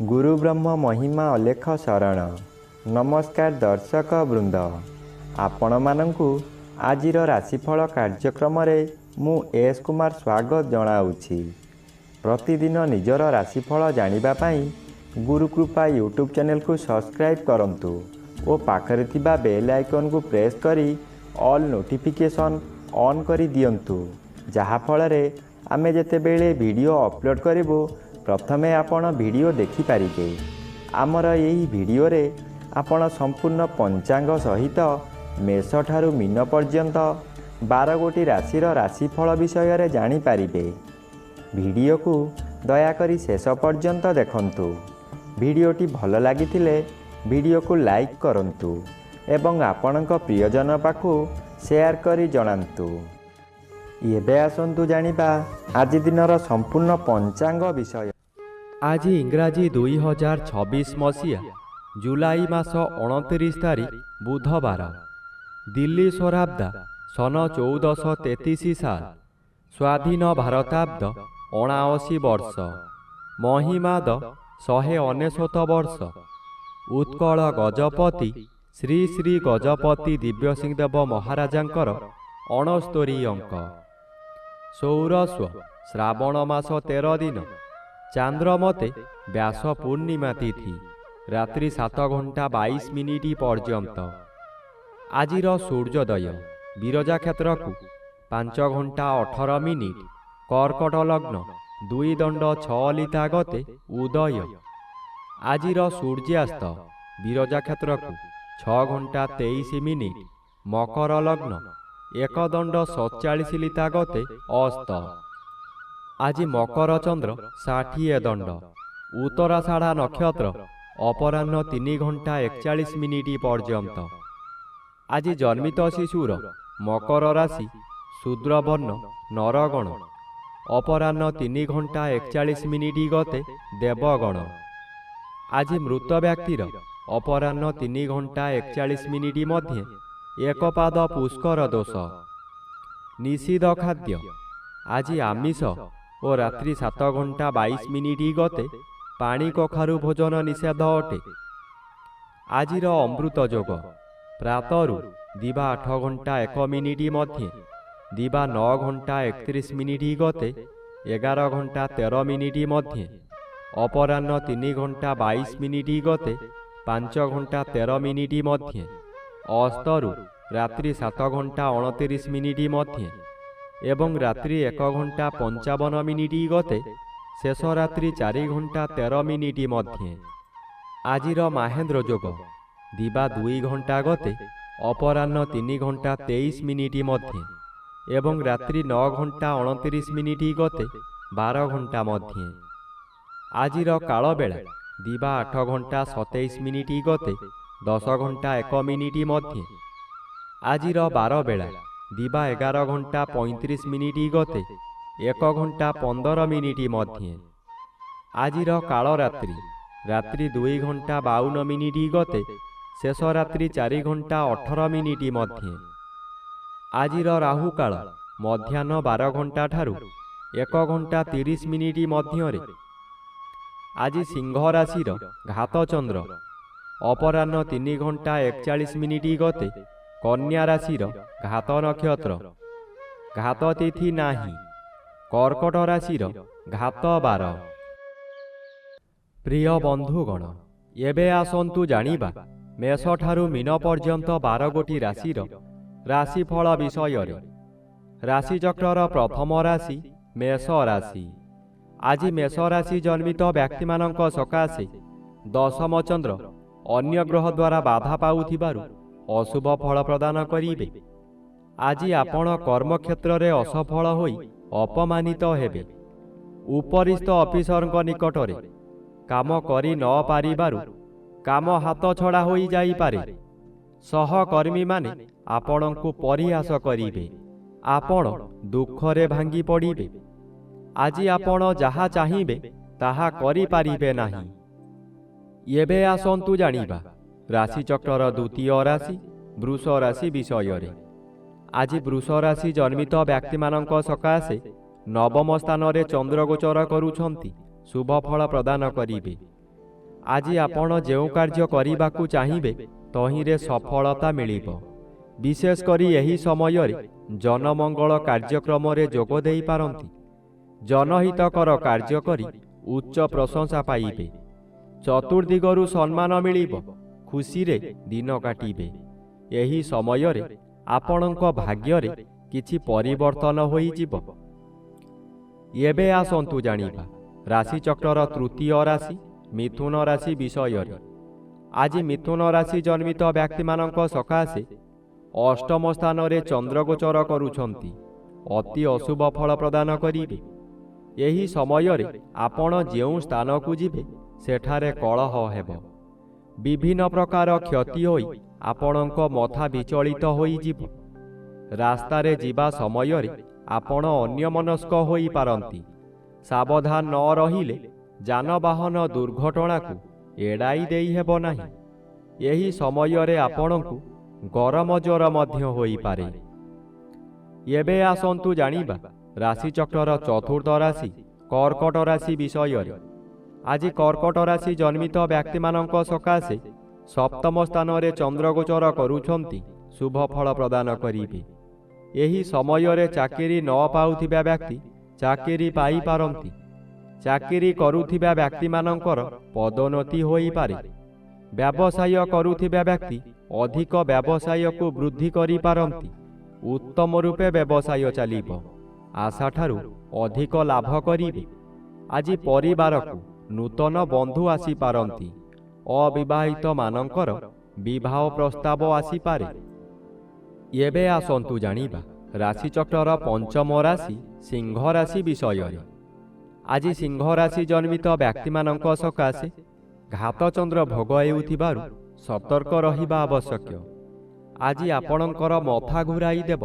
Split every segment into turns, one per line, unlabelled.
गुरु ब्रह्म महिमा अलेख शरण। नमस्कार दर्शक वृंद, आपण मानंकु आजिर राशिफल कार्यक्रम मु एस कुमार स्वागत जनाऊँगी। प्रतिदिन निजर राशिफल जानिबा पाई गुरुकृपा यूट्यूब चैनल को सब्सक्राइब करंतु और पाखरे थिबा बेल आइकन को प्रेस करी ऑल नोटिफिकेशन ऑन करी दियंतु, जहा फଳରେ आमे जेतेबेले वीडियो अपलोड करिवो प्रथमे आपण वीडियो देखि पारिबे। आमर यही वीडियो रे आपण संपूर्ण पंचांग सहित मेष ठारू मीन पर्यंत 12 गोटी राशिर राशिफल विषय रे जानि पारिबे। वीडियो को दयाकरी शेष पर्यंत देखंतु। वीडियोटी भल लागिथिले वीडियो को लाइक करंतु एवं आपणक प्रियजन पाखु शेयर करी जणांतु। एबे आसंतु जानिबा आज दिनर संपूर्ण पंचांग विषय।
आज इंग्राजी 2026 मसीहा जुलाई मास 29 तारीख बुधवार। दिल्ली स्वराब्दा सन 1433 साल। स्वाधीन भारताब्द 79 वर्ष। महिमाद 199 वर्ष। उत्कल गजपति श्री श्री गजपति दिव्यसिंहदेव महाराजांकर 69 अंक। सौरस्व श्रावण मास 13 दिन। चांद्रमते व्यास पूर्णिमा तिथि रात्रि 7 घंटा 22 मिनिट पर्यंत। आजिर सूर्योदय विरजा क्षेत्र को 5 घंटा 18 मिनिट। कर्कट लग्न 2 दंड 6 लिता गते उदय। आजिर सूर्यास्त विरजा क्षेत्र को 6 घंटा 23 मिनिट। मकर लग्न 1 दंड 47 लिता गते अस्त। आज मकर चंद्र 60 दंड। उत्तराषाढ़ा नक्षत्र अपराह्न 3 घंटा 41 मिनिट पर्यंत। आज जन्मित शिशुर मकर राशि शूद्रवर्ण नरगण। अपराह्न 3 घंटा 41 मिनिट गते देवगण। आज मृत व्यक्तिर अपराह्न 3 घंटा 41 मिनिट मध्य एक पाद पुष्कर दोष। निषिद्ध खाद्य आज आमिष और रात्रि 7 घंटा 22 मिनिट गते पानी कखारु भोजन निषेध अटे। आजिर अमृत जोग प्रातरु दिवा 8 घंटा 1 मिनिट मध्य दिवा 9 घंटा 31 मिनिट गते 11 घंटा 13 मिनिट मध्य अपराह्न 3 घंटा 22 मिनिट गते 5 घंटा 13 मिनिट मध्य अस्तरु रात्रि 7 घंटा 29 मिनिट मध्य एवं रात्रि 1 घंटा 55 मिनिट गते शेष रात्रि 4 घंटा 13 मिनिट मध्य। आजिर महेंद्र जोग दिवा 2 घंटा गते अपराह्न 3 घंटा 23 मिनिट मध्य एवं रात्रि 9 घंटा 29 मिनिट गते 12 घंटा मध्य। आजिर काल बेला दिवा 8 घंटा 27 मिनिट गते 10 घंटा 1 मिनिट मध्य। आजिर बार बेला दिवा 11 घंटा 35 मिनिट गते 1 घंटा 15 मिनिट मध्य। आजिर काल रात्रि रात्रि 2 घंटा 52 मिनिट गते शेष रात्रि 4 घंटा 18 मिनिट मध्य। आजिर राहु काल मध्याह्न 12 घंटा ठारू 1 घंटा 30 मिनिट मध्य। आज सिंह राशिर घात चंद्र अपराह्न 3 घंटा 41 मिनिट गते कन्या राशिर घात नक्षत्र। घात तिथि नाही। कर्कट राशिर घात 12। प्रिय बंधुगण, एबे आसंतु जानिबा मेष ठारू मीन पर्यंत 12 गोटी राशिर राशिफल विषय रे। राशिचक्रर प्रथम राशि मेष राशि। आज मेष राशि जन्मित व्यक्ति मानक सकाशे दशम चंद्र अन्य ग्रह द्वारा बाधा पाउथिबारु अशुभ फल प्रदान करिबे। आज आपण कर्म क्षेत्र रे असफल होई अपमानित हेबे। उपरिस्थ ऑफिसरक निकट रे काम करी न पारिबारु काम हाथ छड़ा होई जाई पारे। सहकर्मी माने आपणको परिहास करिबे। आपण दुख रे भांगी पड़िबे। आज आपण जहा चाहिबे ताहा करि पारिबे नाही। एबे आसंतु जानिबा राशिचक्रर द्वितीय राशि वृष राशि विषय रे। आज वृष राशि जन्मित व्यक्ति मानक सकाशे नवम स्थान रे चंद्र गोचर करुछंती शुभ फल प्रदान करिबे। ଆଜି ଆପଣ ଯେଉଁ କାର୍ଯ୍ୟ କରିବାକୁ ଚାହିଁବେ ତହିଁରେ ସଫଳତା ମିଳିବ। ବିଶେଷ କରି ଏହି ସମୟରେ ଜନମଙ୍ଗଳ କାର୍ଯ୍ୟକ୍ରମରେ ଯୋଗ ଦେଇପାରନ୍ତି। ଜନହିତକର କାର୍ଯ୍ୟ କରି ଉଚ୍ଚ ପ୍ରଶଂସା ପାଇବେ। ଚତୁର୍ଦିଗରୁ ସମ୍ମାନ ମିଳିବ। ଖୁସିରେ ଦିନ କାଟିବେ। ଏହି ସମୟରେ ଆପଣଙ୍କ ଭାଗ୍ୟରେ କିଛି ପରିବର୍ତ୍ତନ ହୋଇଯିବ। ଏବେ ଆସନ୍ତୁ ଜାଣିବା ରାଶିଚକ୍ରର ତୃତୀୟ ରାଶି ମିଥୁନ ରାଶି ବିଷୟରେ। ଆଜି ମିଥୁନ ରାଶି ଜନ୍ମିତ ବ୍ୟକ୍ତିମାନଙ୍କ ସକାଶେ ଅଷ୍ଟମ ସ୍ଥାନରେ ଚନ୍ଦ୍ରଗୋଚର କରୁଛନ୍ତି। ଅତି ଅଶୁଭ ଫଳ ପ୍ରଦାନ କରିବେ। ଏହି ସମୟରେ ଆପଣ ଯେଉଁ ସ୍ଥାନକୁ ଯିବେ ସେଠାରେ କଳହ ହେବ। ବିଭିନ୍ନ ପ୍ରକାର କ୍ଷତି ହୋଇ ଆପଣଙ୍କ ମଥା ବିଚଳିତ ହୋଇଯିବ। ରାସ୍ତାରେ ଯିବା ସମୟରେ ଆପଣ ଅନ୍ୟମନସ୍କ ହୋଇପାରନ୍ତି। ସାବଧାନ ନ ରହିଲେ ଯାନବାହନ ଦୁର୍ଘଟଣାକୁ ଏଡ଼ାଇ ଦେଇ ହେବ ନାହିଁ। ଏହି ସମୟରେ ଆପଣଙ୍କୁ ଗରମ ଜ୍ୱର ମଧ୍ୟ ହୋଇପାରେ। ଏବେ ଆସନ୍ତୁ ଜାଣିବା ରାଶିଚକ୍ରର ଚତୁର୍ଥ ରାଶି କର୍କଟ ରାଶି ବିଷୟରେ। ଆଜି କର୍କଟ ରାଶି ଜନ୍ମିତ ବ୍ୟକ୍ତିମାନଙ୍କ ସକାଶେ ସପ୍ତମ ସ୍ଥାନରେ ଚନ୍ଦ୍ରଗୋଚର କରୁଛନ୍ତି। ଶୁଭ ଫଳ ପ୍ରଦାନ କରିବେ। ଏହି ସମୟରେ ଚାକିରି ନ ପାଉଥିବା ବ୍ୟକ୍ତି ଚାକିରି ପାଇପାରନ୍ତି। ଚାକିରି କରୁଥିବା ବ୍ୟକ୍ତିମାନଙ୍କର ପଦୋନ୍ନତି ହୋଇପାରେ। ବ୍ୟବସାୟ କରୁଥିବା ବ୍ୟକ୍ତି ଅଧିକ ବ୍ୟବସାୟକୁ ବୃଦ୍ଧି କରିପାରନ୍ତି। ଉତ୍ତମ ରୂପେ ବ୍ୟବସାୟ ଚାଲିବ। ଆଶାଠାରୁ ଅଧିକ ଲାଭ କରିବେ। ଆଜି ପରିବାରକୁ ନୂତନ ବନ୍ଧୁ ଆସିପାରନ୍ତି। ଅବିବାହିତମାନଙ୍କର ବିବାହ ପ୍ରସ୍ତାବ ଆସିପାରେ। ଏବେ ଆସନ୍ତୁ ଜାଣିବା ରାଶିଚକ୍ରର ପଞ୍ଚମ ରାଶି ସିଂହ ରାଶି ବିଷୟରେ। ଆଜି ସିଂହ ରାଶି ଜନ୍ମିତ ବ୍ୟକ୍ତିମାନଙ୍କ ସକାଶେ ଘାତଚନ୍ଦ୍ର ଭୋଗ ହେଉଥିବାରୁ ସତର୍କ ରହିବା ଆବଶ୍ୟକ। ଆଜି ଆପଣଙ୍କର ମଥା ଘୁରାଇ ଦେବ।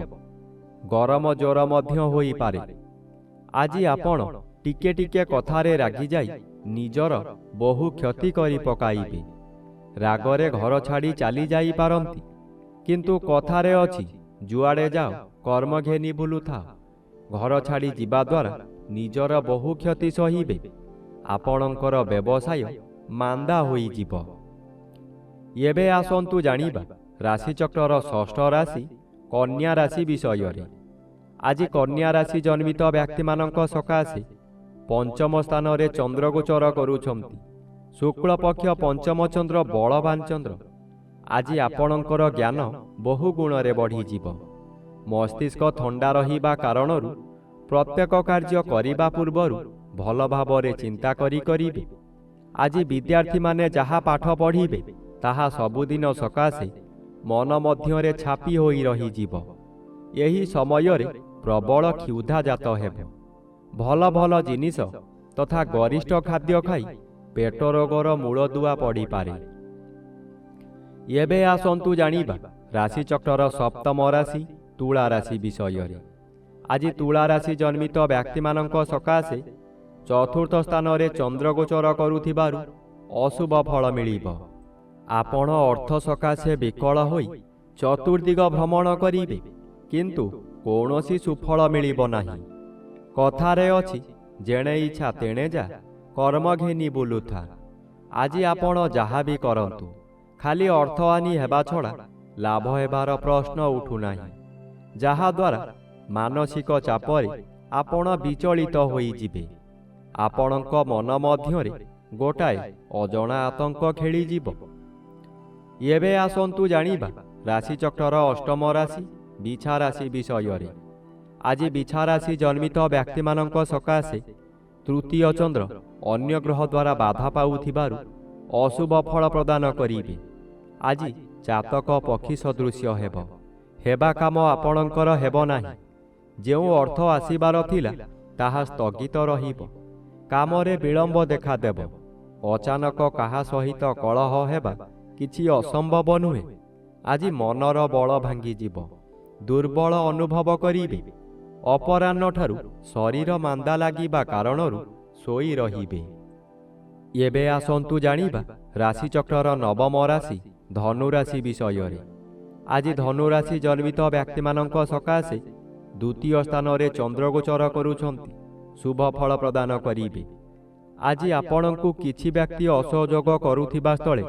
ଗରମ ଜ୍ୱର ମଧ୍ୟ ହୋଇପାରେ। ଆଜି ଆପଣ ଟିକେ ଟିକେ କଥାରେ ରାଗିଯାଇ ନିଜର ବହୁ କ୍ଷତି କରି ପକାଇବେ। ରାଗରେ ଘର ଛାଡ଼ି ଚାଲି ଯାଇପାରନ୍ତି। କିନ୍ତୁ କଥାରେ ଅଛି ଯୁଆଡ଼େ ଯାଅ କର୍ମ ଘେନି ବୁଲୁଥାଅ। ଘର ଛାଡ଼ି ଯିବା ଦ୍ୱାରା ନିଜର ବହୁ କ୍ଷତି ସହିବେ। ଆପଣଙ୍କର ବ୍ୟବସାୟ ମାନ୍ଦା ହୋଇଯିବ। ଏବେ ଆସନ୍ତୁ ଜାଣିବା ରାଶିଚକ୍ରର ଷଷ୍ଠ ରାଶି କନ୍ୟା ରାଶି ବିଷୟରେ। ଆଜି କନ୍ୟା ରାଶି ଜନ୍ମିତ ବ୍ୟକ୍ତିମାନଙ୍କ ସକାଶେ ପଞ୍ଚମ ସ୍ଥାନରେ ଚନ୍ଦ୍ରଗୋଚର କରୁଛନ୍ତି। ଶୁକ୍ଳପକ୍ଷ ପଞ୍ଚମ ଚନ୍ଦ୍ର ବଳବାନ ଚନ୍ଦ୍ର। ଆଜି ଆପଣଙ୍କର ଜ୍ଞାନ ବହୁ ଗୁଣରେ ବଢ଼ିଯିବ। ମସ୍ତିଷ୍କ ଥଣ୍ଡା ରହିବା କାରଣରୁ ପ୍ରତ୍ୟେକ କାର୍ଯ୍ୟ କରିବା ପୂର୍ବରୁ ଭଲ ଭାବରେ ଚିନ୍ତା କରିବେ। ଆଜି ବିଦ୍ୟାର୍ଥୀମାନେ ଯାହା ପାଠ ପଢ଼ିବେ ତାହା ସବୁଦିନ ସକାଶେ ମନ ମଧ୍ୟରେ ଛାପି ହୋଇ ରହିଯିବ। ଏହି ସମୟରେ ପ୍ରବଳ କ୍ଷୁଧା ଜାତ ହେବ। ଭଲ ଭଲ ଜିନିଷ ତଥା ଗରିଷ୍ଠ ଖାଦ୍ୟ ଖାଇ ପେଟ ରୋଗର ମୂଳଦୁଆ ପଡ଼ିପାରେ। ଏବେ ଆସନ୍ତୁ ଜାଣିବା ରାଶିଚକ୍ରର ସପ୍ତମ ରାଶି ତୁଳା ରାଶି ବିଷୟରେ। ଆଜି ତୁଳା ରାଶି ଜନ୍ମିତ ବ୍ୟକ୍ତିମାନଙ୍କ ସକାଶେ ଚତୁର୍ଥ ସ୍ଥାନରେ ଚନ୍ଦ୍ରଗୋଚର କରୁଥିବାରୁ ଅଶୁଭ ଫଳ ମିଳିବ। ଆପଣ ଅର୍ଥ ସକାଶେ ବିକଳ ହୋଇ ଚତୁର୍ଦିଗ ଭ୍ରମଣ କରିବେ, କିନ୍ତୁ କୌଣସି ସୁଫଳ ମିଳିବ ନାହିଁ। କଥାରେ ଅଛି ଯେଣେ ଇଚ୍ଛା ତେଣେ ଯା, କର୍ମ ଘେନି ବୁଲୁଥା। ଆଜି ଆପଣ ଯାହା ବି କରନ୍ତୁ ଖାଲି ଅର୍ଥହାନି ହେବା ଛଡ଼ା ଲାଭ ହେବାର ପ୍ରଶ୍ନ ଉଠୁନାହିଁ, ଯାହାଦ୍ୱାରା ମାନସିକ ଚାପରେ ଆପଣ ବିଚଳିତ ହୋଇଯିବେ। ଆପଣଙ୍କ ମନ ମଧ୍ୟରେ ଗୋଟାଏ ଅଜଣା ଆତଙ୍କ ଖେଳିଯିବ। ଏବେ ଆସନ୍ତୁ ଜାଣିବା ରାଶିଚକ୍ରର ଅଷ୍ଟମ ରାଶି ବିଛା ରାଶି ବିଷୟରେ। ଆଜି ବିଛା ରାଶି ଜନ୍ମିତ ବ୍ୟକ୍ତିମାନଙ୍କ ସକାଶେ ତୃତୀୟ ଚନ୍ଦ୍ର ଅନ୍ୟ ଗ୍ରହ ଦ୍ୱାରା ବାଧା ପାଉଥିବାରୁ ଅଶୁଭ ଫଳ ପ୍ରଦାନ କରିବେ। ଆଜି ଚାତକ ପକ୍ଷୀ ସଦୃଶ୍ୟ ହେବା କାମ ଆପଣଙ୍କର ହେବ ନାହିଁ। ଯେଉଁ ଅର୍ଥ ଆସିବାର ଥିଲା ତାହା ସ୍ଥଗିତ ରହିବ। କାମରେ ବିଳମ୍ବ ଦେଖାଦେବ। ଅଚାନକ କାହା ସହିତ କଳହ ହେବା କିଛି ଅସମ୍ଭବ ନୁହେଁ। ଆଜି ମନର ବଳ ଭାଙ୍ଗିଯିବ। ଦୁର୍ବଳ ଅନୁଭବ କରିବେ। ଅପରାହ୍ନଠାରୁ ଶରୀର ମାନ୍ଦା ଲାଗିବା କାରଣରୁ ଶୋଇ ରହିବେ। ଏବେ ଆସନ୍ତୁ ଜାଣିବା ରାଶିଚକ୍ରର ନବମ ରାଶି ଧନୁରାଶି ବିଷୟରେ। ଆଜି ଧନୁରାଶି ଜନ୍ମିତ ବ୍ୟକ୍ତିମାନଙ୍କ ସକାଶେ ଦ୍ୱିତୀୟ ସ୍ଥାନରେ ଚନ୍ଦ୍ରଗୋଚର କରୁଛନ୍ତି। ଶୁଭ ଫଳ ପ୍ରଦାନ କରିବେ। ଆଜି ଆପଣଙ୍କୁ କିଛି ବ୍ୟକ୍ତି ଅସହଯୋଗ କରୁଥିବା ସ୍ଥଳେ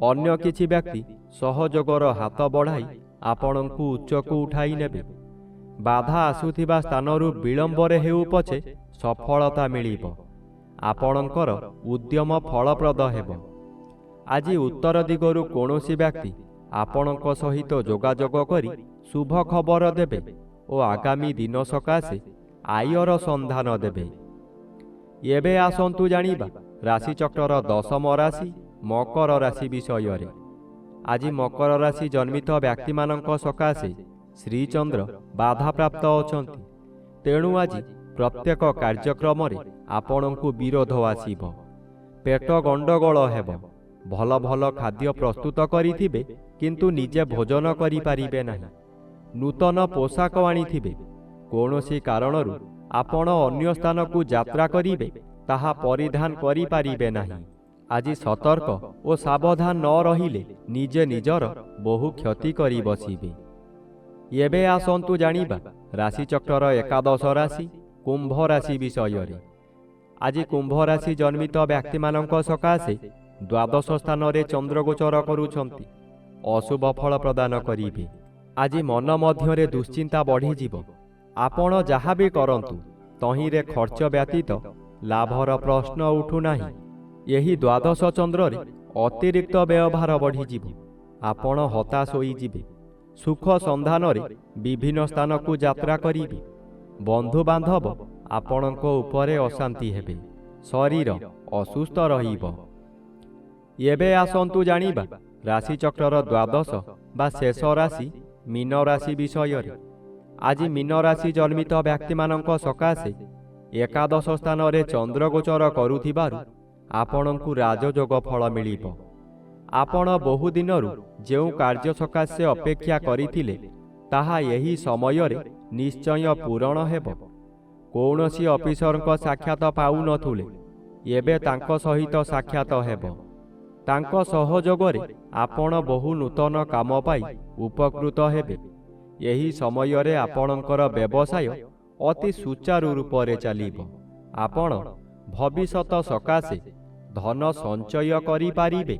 ଅନ୍ୟ କିଛି ବ୍ୟକ୍ତି ସହଯୋଗର ହାତ ବଢ଼ାଇ ଆପଣଙ୍କୁ ଉଚ୍ଚକୁ ଉଠାଇ ନେବେ। ବାଧା ଆସୁଥିବା ସ୍ଥାନରୁ ବିଳମ୍ବରେ ହେଉ ପଛେ ସଫଳତା ମିଳିବ। ଆପଣଙ୍କର ଉଦ୍ୟମ ଫଳପ୍ରଦ ହେବ। ଆଜି ଉତ୍ତର ଦିଗରୁ କୌଣସି ବ୍ୟକ୍ତି ଆପଣଙ୍କ ସହିତ ଯୋଗାଯୋଗ କରି ଶୁଭ ଖବର ଦେବେ ଓ ଆଗାମୀ ଦିନ ସକାଶେ ଆୟର ସନ୍ଧାନ ଦେବେ। ଏବେ ଆସନ୍ତୁ ଜାଣିବା ରାଶିଚକ୍ରର ଦଶମ ରାଶି ମକର ରାଶି ବିଷୟରେ। ଆଜି ମକର ରାଶି ଜନ୍ମିତ ବ୍ୟକ୍ତିମାନଙ୍କ ସକାଶେ ଶ୍ରୀଚନ୍ଦ୍ର ବାଧାପ୍ରାପ୍ତ ଅଛନ୍ତି। ତେଣୁ ଆଜି ପ୍ରତ୍ୟେକ କାର୍ଯ୍ୟକ୍ରମରେ ଆପଣଙ୍କୁ ବିରୋଧ ଆସିବ। ପେଟ ଗଣ୍ଡଗୋଳ ହେବ। ଭଲ ଭଲ ଖାଦ୍ୟ ପ୍ରସ୍ତୁତ କରିଥିବେ କିନ୍ତୁ ନିଜେ ଭୋଜନ କରିପାରିବେ ନାହିଁ। ନୂତନ ପୋଷାକ ଆଣିଥିବେ, କୌଣସି କାରଣରୁ ଆପଣ ଅନ୍ୟ ସ୍ଥାନକୁ ଯାତ୍ରା କରିବେ, ତାହା ପରିଧାନ କରିପାରିବେ ନାହିଁ। ଆଜି ସତର୍କ ଓ ସାବଧାନ ନ ରହିଲେ ନିଜେ ନିଜର ବହୁ କ୍ଷତି କରି ବସିବେ। ଏବେ ଆସନ୍ତୁ ଜାଣିବା ରାଶିଚକ୍ରର ଏକାଦଶ ରାଶି କୁମ୍ଭ ରାଶି ବିଷୟରେ। ଆଜି କୁମ୍ଭ ରାଶି ଜନ୍ମିତ ବ୍ୟକ୍ତିମାନଙ୍କ ସକାଶେ ଦ୍ୱାଦଶ ସ୍ଥାନରେ ଚନ୍ଦ୍ରଗୋଚର କରୁଛନ୍ତି। ଅଶୁଭ ଫଳ ପ୍ରଦାନ କରିବେ। ଆଜି ମନ ମଧ୍ୟରେ ଦୁଶ୍ଚିନ୍ତା ବଢ଼ିଯିବ। ଆପଣ ଯାହା ବି କରନ୍ତୁ ତହିଁରେ ଖର୍ଚ୍ଚ ବ୍ୟତୀତ ଲାଭର ପ୍ରଶ୍ନ ଉଠୁନାହିଁ। ଏହି ଦ୍ୱାଦଶ ଚନ୍ଦ୍ରରେ ଅତିରିକ୍ତ ବ୍ୟୟଭାର ବଢ଼ିଯିବ। ଆପଣ ହତାଶ ହୋଇଯିବେ। ସୁଖ ସନ୍ଧାନରେ ବିଭିନ୍ନ ସ୍ଥାନକୁ ଯାତ୍ରା କରିବେ। ବନ୍ଧୁବାନ୍ଧବ ଆପଣଙ୍କ ଉପରେ ଅଶାନ୍ତି ହେବେ। ଶରୀର ଅସୁସ୍ଥ ରହିବ। ଏବେ ଆସନ୍ତୁ ଜାଣିବା ରାଶିଚକ୍ରର ଦ୍ୱାଦଶ ବା ଶେଷ ରାଶି ମୀନ ରାଶି ବିଷୟରେ। ଆଜି ମୀନ ରାଶି ଜନ୍ମିତ ବ୍ୟକ୍ତିମାନଙ୍କ ସକାଶେ ଏକାଦଶ ସ୍ଥାନରେ ଚନ୍ଦ୍ରଗୋଚର କରୁଥିବାରୁ ଆପଣଙ୍କୁ ରାଜଯୋଗ ଫଳ ମିଳିବ। ଆପଣ ବହୁ ଦିନରୁ ଯେଉଁ କାର୍ଯ୍ୟ ସକାଶେ ଅପେକ୍ଷା କରିଥିଲେ ତାହା ଏହି ସମୟରେ ନିଶ୍ଚୟ ପୂରଣ ହେବ। କୌଣସି ଅଫିସରଙ୍କ ସାକ୍ଷାତ ପାଉନଥିଲେ, ଏବେ ତାଙ୍କ ସହିତ ସାକ୍ଷାତ ହେବ। ତାଙ୍କ ସହଯୋଗରେ ଆପଣ ବହୁ ନୂତନ କାମ ପାଇ ଉପକୃତ ହେବେ। ଏହି ସମୟରେ ଆପଣଙ୍କର ବ୍ୟବସାୟ ଅତି ସୁଚାରୁ ରୂପରେ ଚାଲିବ। ଆପଣ ଭବିଷ୍ୟତ ସକାଶେ ଧନ ସଞ୍ଚୟ କରିପାରିବେ।